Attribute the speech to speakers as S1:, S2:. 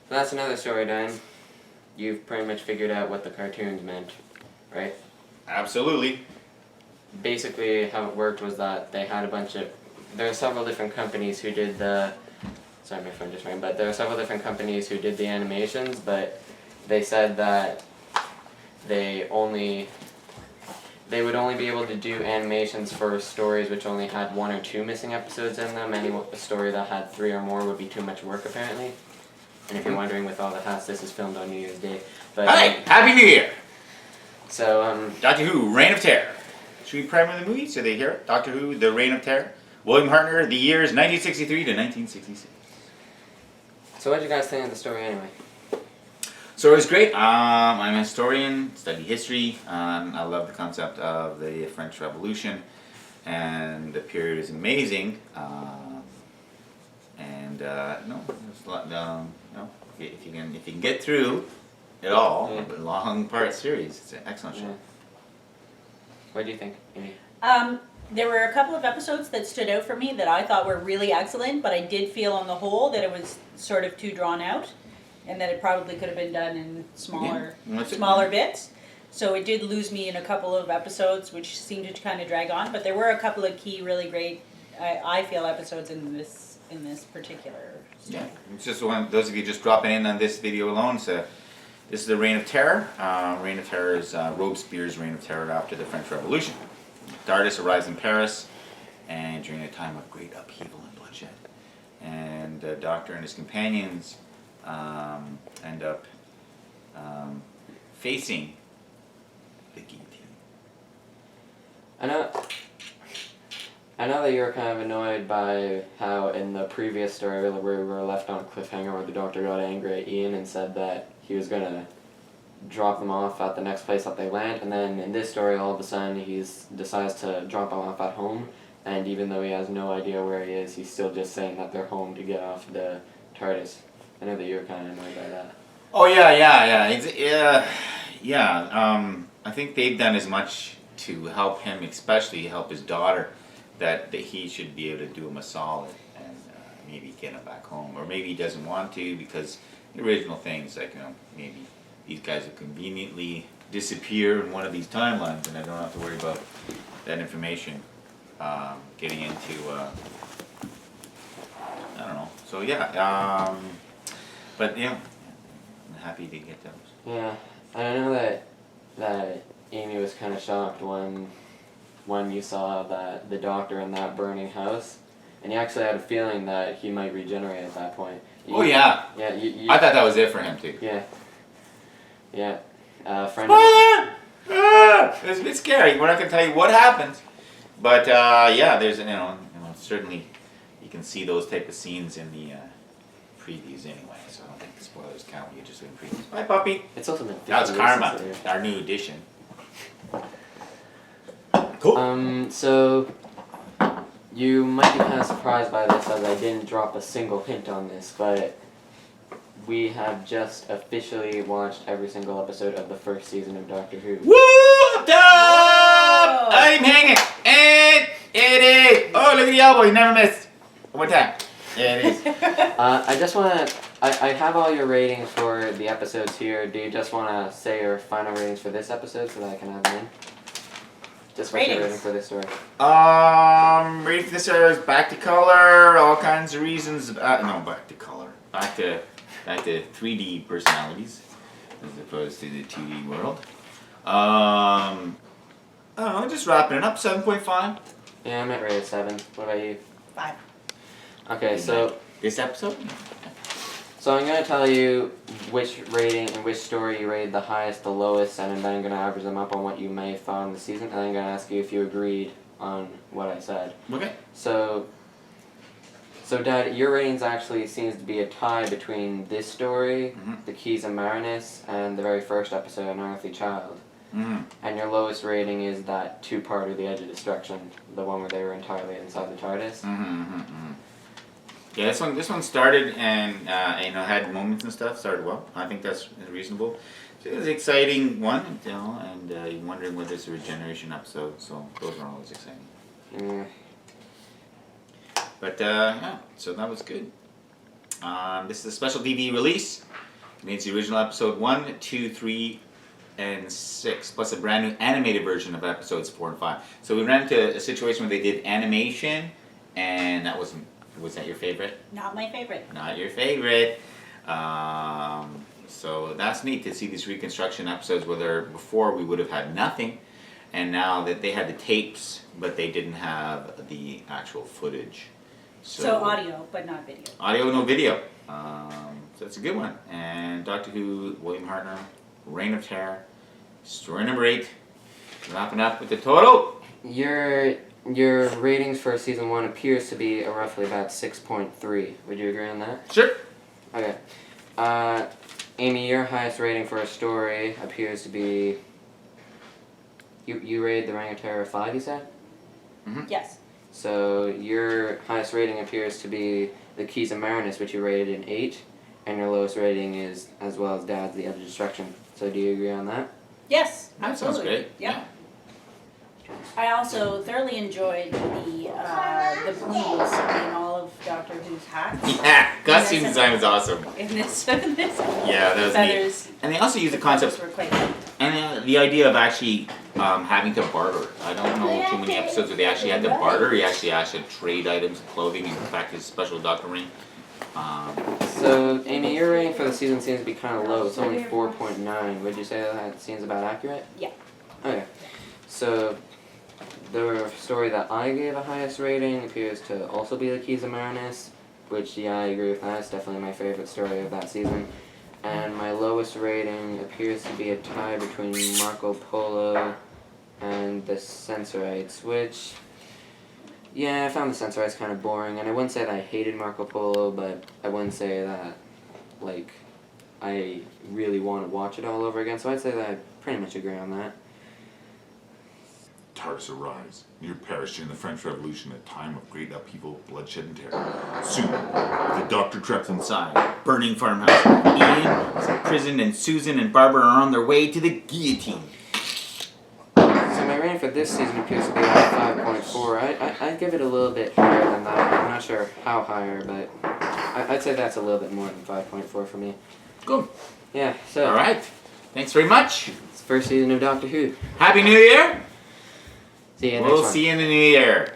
S1: That's another story, Dan. You've pretty much figured out what the cartoons meant, right?
S2: Absolutely.
S1: Basically, how it worked was that they had a bunch of... There are several different companies who did the... Sorry, my phone just rang, but there are several different companies who did the animations, but they said that they would only be able to do animations for stories which only had 1 or 2 missing episodes in them. Any story that had 3 or more would be too much work, apparently. And if you're wondering, with all the hats, this is filmed on New Year's Day. But,
S2: Hi! Happy New Year!
S1: So,
S2: Doctor Who, Reign of Terror. Should we primer the movie so they hear it? Doctor Who, The Reign of Terror. William Hartner, the years 1963 to 1966.
S1: So what did you guys think of the story anyway?
S2: So it was great. I'm a historian, study history. I love the concept of the French Revolution, and the period is amazing. There's a lot. If you can get through it all,
S1: Yeah.
S2: a long part series, it's an excellent show.
S1: Yeah. What do you think, Amy?
S3: There were a couple of episodes that stood out for me that I thought were really excellent, but I did feel on the whole that it was sort of too drawn out, and that it probably could have been done in smaller bits. So it did lose me in a couple of episodes, which seemed to kind of drag on. But there were a couple of key, really great, I feel, episodes in this particular story.
S2: Yeah, it's just one. Those of you just dropping in on this video alone, so this is the Reign of Terror. Reign of Terror is Robespierre's reign of terror after the French Revolution. Dardis arrives in Paris, and during a time of great upheaval and bloodshed, and the Doctor and his companions end up facing the guillotine.
S1: I know that you're kind of annoyed by how in the previous story we were left on a cliffhanger where the Doctor got angry at Ian and said that he was going to drop them off at the next place that they land, and then in this story all of a sudden he decides to drop them off at home, and even though he has no idea where he is, he's still just saying that they're home to get off the TARDIS. I know that you're kind of annoyed by that.
S2: Oh yeah. I think they've done as much to help him, especially help his daughter, that he should be able to do him a solid and maybe get him back home, or maybe he doesn't want to because the original things like maybe these guys will conveniently disappear in one of these timelines, and I don't have to worry about that information getting into I don't know. So yeah, but yeah, I'm happy to get those.
S1: Yeah, and I know that Amy was kind of shocked when you saw that the Doctor in that burning house, and you actually had a feeling that he might regenerate at that point.
S2: Oh yeah.
S1: Yeah,
S2: I thought that was it for him too.
S1: Yeah. Yeah. Friend.
S2: Spoiler! It's a bit scary. We're not going to tell you what happens, but yeah, there's certainly you can see those type of scenes in the previews anyway. So I don't think the spoilers count. You just in previews. Bye, puppy.
S1: It's also been.
S2: Now it's Karma, our new edition. Cool.
S1: So you might be kind of surprised by this, as I didn't drop a single hint on this, but we have just officially watched every single episode of the first season of Doctor Who.
S2: Woo! Up top! I'm hanging, and it is. Oh, look at the elbow! You never missed. One more time. Yeah, it is.
S1: I just want to. I have all your ratings for the episodes here. Do you just want to say your final ratings for this episode so that I can have them in? Just what's your rating for this story?
S2: Rating for this story is back to color. All kinds of reasons. No, back to color. Back to 3D personalities as opposed to the 2D world. I don't know, just wrapping it up. 7.5.
S1: Yeah, I'm at rated 7. What about you?
S3: 5.
S1: Okay, so
S2: this episode.
S1: So I'm going to tell you which rating and which story you rated the highest, the lowest, and then I'm going to average them up on what you may have thought in the season, and I'm going to ask you if you agreed on what I said.
S2: Okay.
S1: So Dad, your ratings actually seems to be a tie between this story, The Keys of Marinus, and the very first episode, An Unearthly Child. And your lowest rating is that two-parter, The Edge of Destruction, the one where they were entirely inside the TARDIS.
S2: Yeah, this one started and had moments and stuff. Started well. I think that's reasonable. So it was an exciting one, and you're wondering whether it's a regeneration episode. So those are always exciting. But yeah, so that was good. This is a special DVD release. Means the original episode 1, 2, 3, and 6, plus a brand new animated version of episodes 4 and 5. So we ran into a situation where they did animation, and that wasn't. Was that your favorite?
S3: Not my favorite.
S2: Not your favorite. So that's neat to see these reconstruction episodes where before we would have had nothing, and now that they had the tapes, but they didn't have the actual footage.
S3: So audio, but not video.
S2: Audio, no video. So that's a good one. And Doctor Who, William Hartnell, Reign of Terror, story number 8. Wrapping up with the total.
S1: Your ratings for season 1 appears to be roughly about 6.3. Would you agree on that?
S2: Sure.
S1: Okay. Amy, your highest rating for a story appears to be. You rated The Reign of Terror 5, you said?
S2: Mm-hmm.
S3: Yes.
S1: So your highest rating appears to be The Keys of Marinus, which you rated an 8, and your lowest rating is, as well as Dad's The Edge of Destruction. So do you agree on that?
S3: Yes.
S2: That sounds
S3: absolutely.
S2: great.
S3: Yep. I also thoroughly enjoyed the blues in all of Doctor Who's hats.
S2: Yeah, costume design was awesome.
S3: In this,
S2: Yeah, that was
S3: feathers.
S2: neat. And they also used the concept,
S3: Were quite good.
S2: and the idea of actually having to barter. I don't know too many episodes where they actually had to barter. He actually asked to trade items, clothing, and in fact his special Doctor ring.
S1: So, Amy, your rating for the season seems to be kind of low. It's only 4.9. Would you say that seems about accurate?
S3: Yeah.
S1: Okay. So, the story that I gave a highest rating appears to also be The Keys of Marinus, which, yeah, I agree with that. It's definitely my favorite story of that season. And my lowest rating appears to be a tie between Marco Polo and The Sensorites, which, yeah, I found The Sensorites kind of boring. And I wouldn't say that I hated Marco Polo, but I wouldn't say that, like, I really want to watch it all over again. So I'd say that I pretty much agree on that.
S4: TARDIS arrives near Paris during the French Revolution, a time of great upheaval, bloodshed, and terror. Soon, with the Doctor trapped inside,
S2: Burning farmhouse. Ian is in prison, and Susan and Barbara are on their way to the guillotine.
S1: So my rating for this season appears to be about 5.4. I'd give it a little bit higher than that. I'm not sure how higher, but I'd say that's a little bit more than 5.4 for me.
S2: Good.
S1: Yeah, so.
S2: All right. Thanks very much.
S1: It's the first season of Doctor Who.
S2: Happy New Year.
S1: See you next
S2: We'll
S1: one.
S2: see you in the new year.